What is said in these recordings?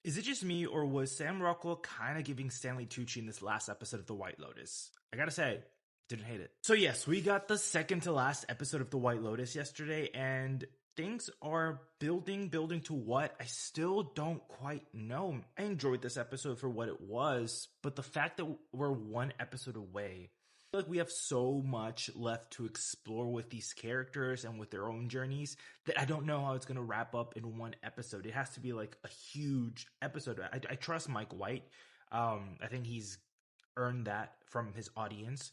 Is it just me, or was Sam Rockwell kind of giving Stanley Tucci in this last episode of The White Lotus? I gotta say, didn't hate it. So yes, we got the second to last episode of The White Lotus yesterday, and things are building to what? I still don't quite know. I enjoyed this episode for what it was, but the fact that we're one episode away, I feel like we have so much left to explore with these characters and with their own journeys that I don't know how it's going to wrap up in one episode. It has to be like a huge episode. I trust Mike White. I think he's earned that from his audience.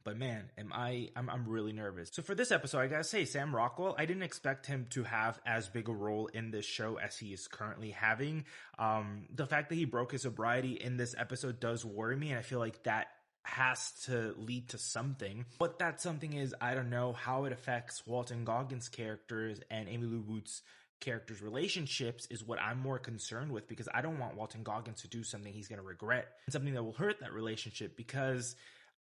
But man, I'm really nervous. So for this episode, I gotta say, Sam Rockwell, I didn't expect him to have as big a role in this show as he is currently having. The fact that he broke his sobriety in this episode does worry me, and I feel like that has to lead to something. What that something is, I don't know how it affects Walton Goggins' characters and Amy Lou Woot's characters' relationships is what I'm more concerned with, because I don't want Walton Goggins to do something he's going to regret, something that will hurt that relationship, because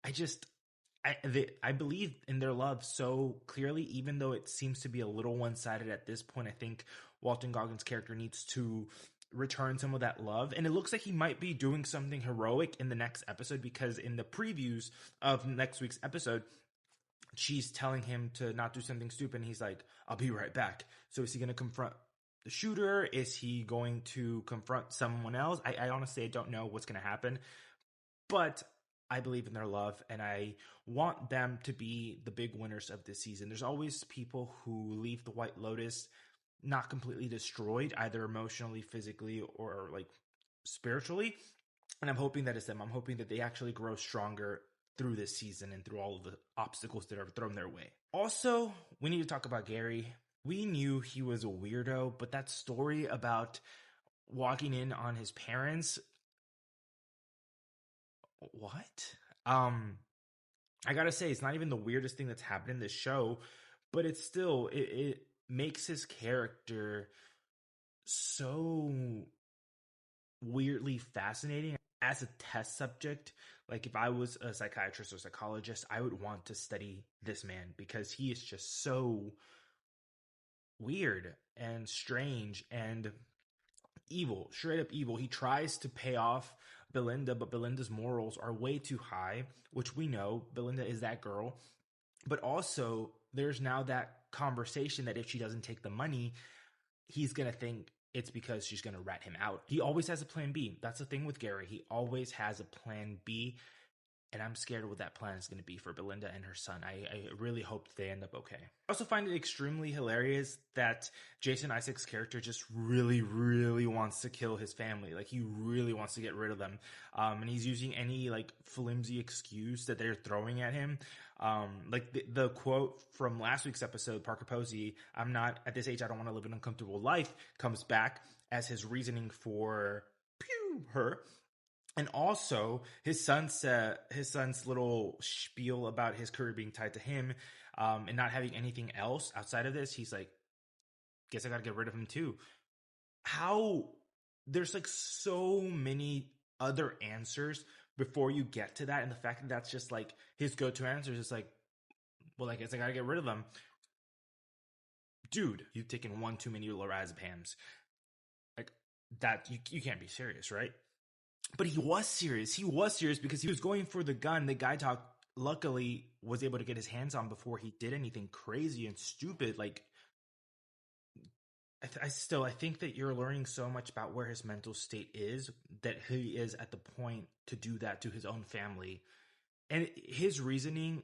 I believe in their love so clearly, even though it seems to be a little one-sided at this point. I think Walton Goggins' character needs to return some of that love, and it looks like he might be doing something heroic in the next episode, because in the previews of next week's episode, she's telling him to not do something stupid, and he's like, I'll be right back. So is he going to confront the shooter? Is he going to confront someone else? I honestly, I don't know what's going to happen, but I believe in their love, and I want them to be the big winners of this season. There's always people who leave the White Lotus not completely destroyed, either emotionally, physically, or like spiritually. And I'm hoping that it's them. I'm hoping that they actually grow stronger through this season and through all of the obstacles that are thrown their way. Also, we need to talk about Gary. We knew he was a weirdo, but that story about walking in on his parents, what? I gotta say, it's not even the weirdest thing that's happened in this show, but it's still, it makes his character so weirdly fascinating as a test subject. Like, if I was a psychiatrist or psychologist, I would want to study this man, because he is just so weird and strange and evil, straight up evil. He tries to pay off Belinda, but Belinda's morals are way too high, which we know Belinda is that girl. But also, there's now that conversation that if she doesn't take the money, he's going to think it's because she's going to rat him out. He always has a plan B. That's the thing with Gary. He always has a plan B. And I'm scared what that plan is going to be for Belinda and her son. I really hope they end up okay. I also find it extremely hilarious that Jason Isaacs' character just really, really wants to kill his family. Like, he really wants to get rid of them. And he's using any, like, flimsy excuse that they're throwing at him. Like the quote from last week's episode, Parker Posey, "I'm not, at this age, I don't want to live an uncomfortable life," comes back as his reasoning for her. And also, his son's little spiel about his career being tied to him, and not having anything else outside of this. He's like, guess I got to get rid of him too. How there's like so many other answers before you get to that, and the fact that that's just like his go-to answer is just like, well, I guess I got to get rid of them. Dude, you've taken one too many lorazepams. Like that, you can't be serious, right? But he was serious. He was serious because he was going for the gun that Gaitok luckily was able to get his hands on before he did anything crazy and stupid. Like, I think that you're learning so much about where his mental state is, that he is at the point to do that to his own family. And his reasoning,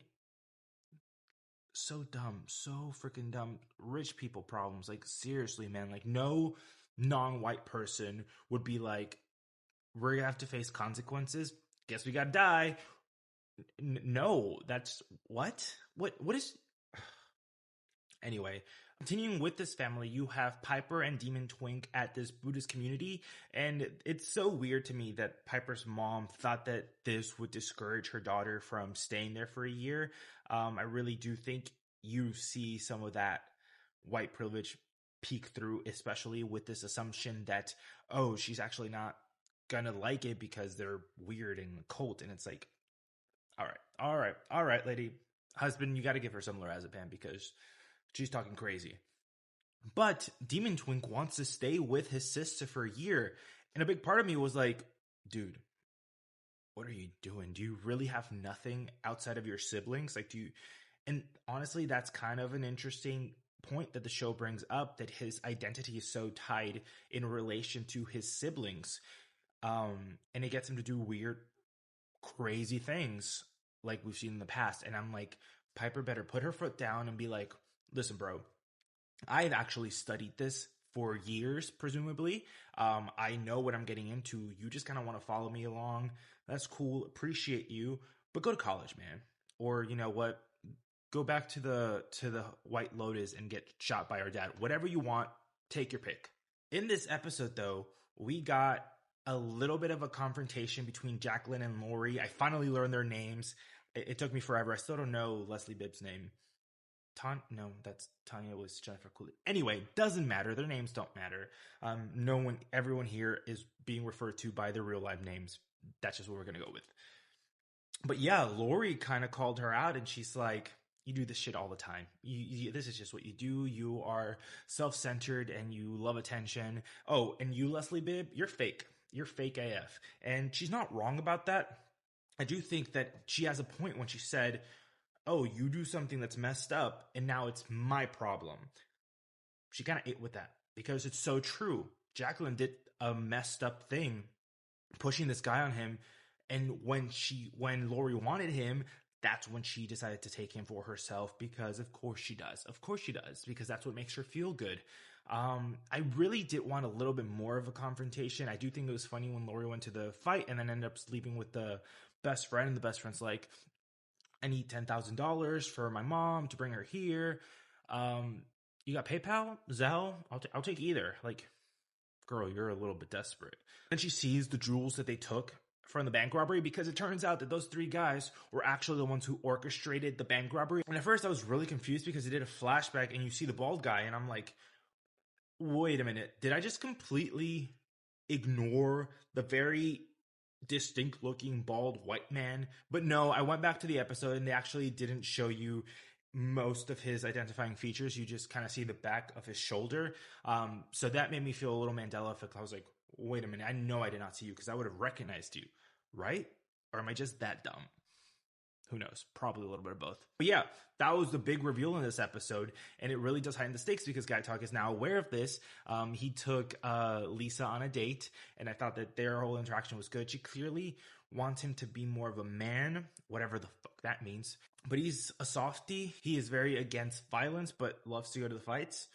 so dumb, so freaking dumb. Rich people problems. Like, seriously, man. Like, no non-white person would be like, we're gonna have to face consequences. Guess we gotta die. No, that's what is. Anyway, continuing with this family, you have Piper and Demon Twink at this Buddhist community, and it's so weird to me that Piper's mom thought that this would discourage her daughter from staying there for a year. I really do think you see some of that white privilege peek through, especially with this assumption that, oh, she's actually not gonna like it because they're weird and cult. And it's like, all right, lady, husband, you got to give her some lorazepam because she's talking crazy. But Demon Twink wants to stay with his sister for a year. And a big part of me was like, dude, what are you doing? Do you really have nothing outside of your siblings? Like, do you? And honestly, that's kind of an interesting point that the show brings up, that his identity is so tied in relation to his siblings. And it gets him to do weird, crazy things like we've seen in the past. And I'm like, Piper better put her foot down and be like, listen, bro, I've actually studied this for years, presumably. I know what I'm getting into. You just kind of want to follow me along. That's cool. Appreciate you. But go to college, man. Or you know what? Go back to the White Lotus and get shot by our dad. Whatever you want, take your pick. In this episode, though, we got a little bit of a confrontation between Jacqulyn and Laurie. I finally learned their names. It took me forever. I still don't know Leslie Bibb's name. No, that's Tanya was Jennifer Coolidge. Anyway, doesn't matter. Their names don't matter. Everyone here is being referred to by their real life names. That's just what we're gonna go with. But yeah, Laurie kind of called her out, and she's like, "You do this shit all the time. This is just what you do. You are self-centered and you love attention. Oh, and you, Leslie Bibb, you're fake. You're fake AF." And she's not wrong about that. I do think that she has a point when she said, "Oh, you do something that's messed up, and now it's my problem." She kind of ate with that because it's so true. Jacqulyn did a messed up thing, pushing this guy on him, and when Laurie wanted him, that's when she decided to take him for herself, because of course she does. Of course she does, because that's what makes her feel good. I really did want a little bit more of a confrontation. I do think it was funny when Laurie went to the fight and then ended up sleeping with the best friend, and the best friend's like, "I need $10,000 for my mom to bring her here. You got PayPal? Zelle? I'll take either." Like, girl, you're a little bit desperate. Then she sees the jewels that they took from the bank robbery, because it turns out that those three guys were actually the ones who orchestrated the bank robbery. And at first I was really confused because they did a flashback and you see the bald guy, and I'm like, wait a minute, did I just completely ignore the very distinct looking bald white man? But no, I went back to the episode and they actually didn't show you most of his identifying features. You just kind of see the back of his shoulder. So that made me feel a little Mandela effect. I was like, wait a minute, I know I did not see you, because I would have recognized you, right? Or am I just that dumb? Who knows? Probably a little bit of both. But yeah, that was the big reveal in this episode, and it really does heighten the stakes because Gaitok is now aware of this. He took Lisa on a date, and I thought that their whole interaction was good. She clearly wants him to be more of a man, whatever the fuck that means. But he's a softie. He is very against violence, but loves to go to the fights.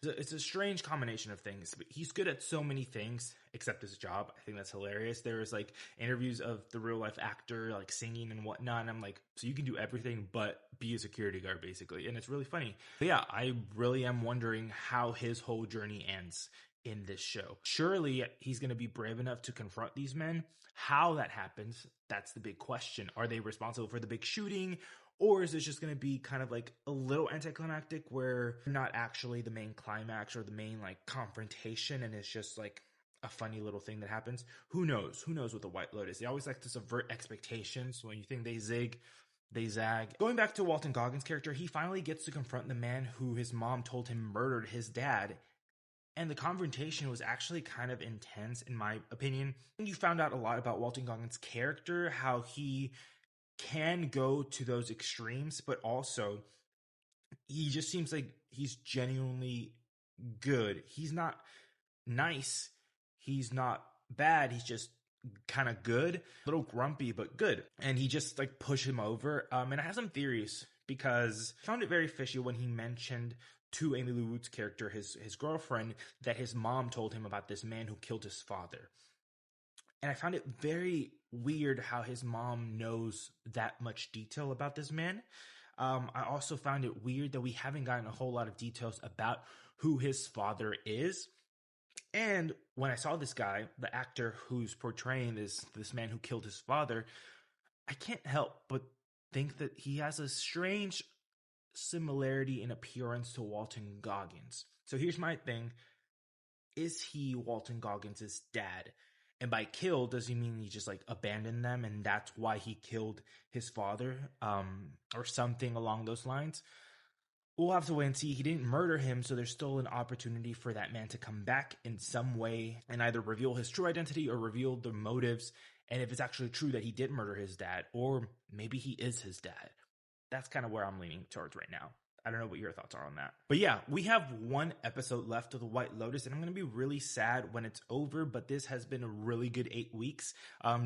It's a strange combination of things, but he's good at so many things except his job. I think that's hilarious. There's like interviews of the real life actor like singing and whatnot, and I'm like, so you can do everything but be a security guard, basically. And it's really funny. But yeah, I really am wondering how his whole journey ends in this show. Surely he's going to be brave enough to confront these men. How that happens, that's the big question. Are they responsible for the big shooting? Or is this just going to be kind of like a little anticlimactic, where not actually the main climax or the main like confrontation, and it's just like a funny little thing that happens? Who knows? Who knows with the White Lotus? They always like to subvert expectations. When you think they zig, they zag. Going back to Walton Goggins' character, he finally gets to confront the man who his mom told him murdered his dad. And the confrontation was actually kind of intense, in my opinion. And you found out a lot about Walton Goggins' character, how he can go to those extremes, but also he just seems like he's genuinely good. He's not nice. He's not bad. He's just kind of good. A little grumpy, but good. And he just like pushed him over. And I have some theories, because I found it very fishy when he mentioned to Amy Lou Wood's character, his girlfriend, that his mom told him about this man who killed his father. And I found it very weird how his mom knows that much detail about this man. I also found it weird that we haven't gotten a whole lot of details about who his father is. And when I saw this guy, the actor who's portraying this man who killed his father, I can't help but think that he has a strange similarity in appearance to Walton Goggins. So here's my thing. Is he Walton Goggins' dad? And by kill, does he mean he just like abandoned them and that's why he killed his father? Or something along those lines? we'll have to wait and see. He didn't murder him, so there's still an opportunity for that man to come back in some way and either reveal his true identity or reveal the motives. And if it's actually true that he did murder his dad, or maybe he is his dad. That's kind of where I'm leaning towards right now. I don't know what your thoughts are on that. But yeah, we have one episode left of The White Lotus, and I'm going to be really sad when it's over, but this has been a really good 8 weeks.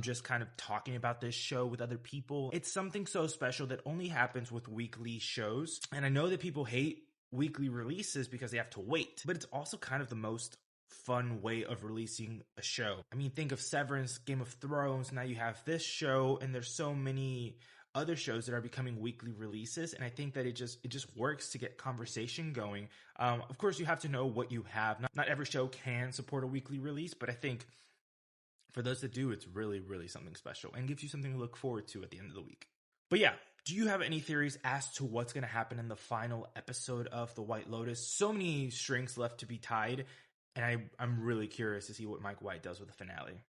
Just kind of talking about this show with other people. It's something so special that only happens with weekly shows. And I know that people hate weekly releases because they have to wait, but it's also kind of the most fun way of releasing a show. I mean, think of Severance, Game of Thrones. Now you have this show, and there's so many other shows that are becoming weekly releases, and I think that it just works to get conversation going. Of course, you have to know what you have. Not every show can support a weekly release, but I think for those that do, it's really, really something special and gives you something to look forward to at the end of the week. But yeah, do you have any theories as to what's going to happen in the final episode of The White Lotus? So many strings left to be tied, and I'm really curious to see what Mike White does with the finale.